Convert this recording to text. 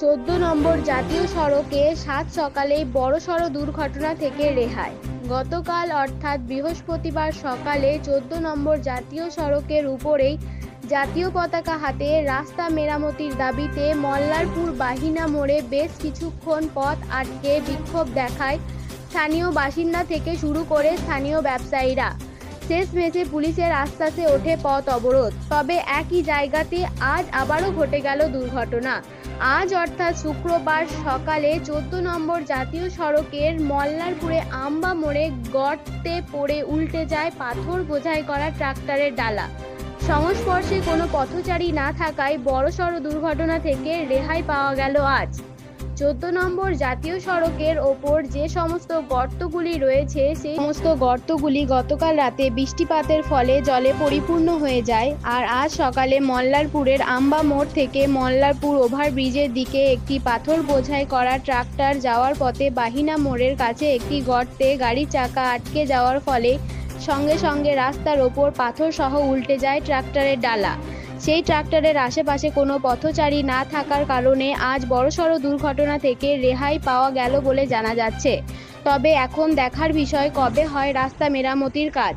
14 নম্বর জাতীয় সড়কে সাত সকালেই বড়সড় দুর্ঘটনা থেকে রেহাই। গতকাল অর্থাৎ বৃহস্পতিবার সকালে 14 নম্বর জাতীয় সড়কের উপরেই জাতীয় পতাকা হাতে রাস্তা মেরামতির দাবিতে মল্লারপুর বাহিনা মোড়ে বেশ কিছুক্ষণ পথ আটকে বিক্ষোভ দেখায় স্থানীয় বাসিন্দা থেকে শুরু করে স্থানীয় ব্যবসায়ীরা। শেষমেশে পুলিশের আশ্বাসে ওঠে পথ অবরোধ। তবে একই জায়গাতে আজ আবারও ঘটে গেল দুর্ঘটনা। আজ অর্থাৎ শুক্রবার সকালে 14 নম্বর জাতীয় সড়কের মল্লারপুরে আম্বা মোড়ে গর্তে পড়ে উল্টে যায় পাথর বোঝাই করা ট্রাক্টরের ডালা। সংস্পর্শে কোনো পথচারী না থাকায় বড়সড় দুর্ঘটনা থেকে রেহাই পাওয়া গেল আজ। 14 নম্বর জাতীয় সড়কের ওপর যে সমস্ত গর্তগুলি রয়েছে সেই সমস্ত গর্তগুলি গতকাল রাতে বৃষ্টিপাতের ফলে জলে পরিপূর্ণ হয়ে যায়। আর আজ সকালে মল্লারপুরের আম্বা মোড় থেকে মল্লারপুর ওভারব্রিজের দিকে একটি পাথর বোঝাই করা ট্রাক্টর যাওয়ার পথে বাহিনা মোড়ের কাছে একটি গর্তে গাড়ির চাকা আটকে যাওয়ার ফলে সঙ্গে সঙ্গে রাস্তার ওপর পাথর সহ উল্টে যায় ট্রাক্টরের ডালা। সেই ট্রাক্টরের আশেপাশে কোনো পথচারী না থাকার কারণে আজ বড়সড় দুর্ঘটনা থেকে রেহাই পাওয়া গেল বলে জানা যাচ্ছে। তবে এখন দেখার বিষয় কবে হয় রাস্তা মেরামতির কাজ।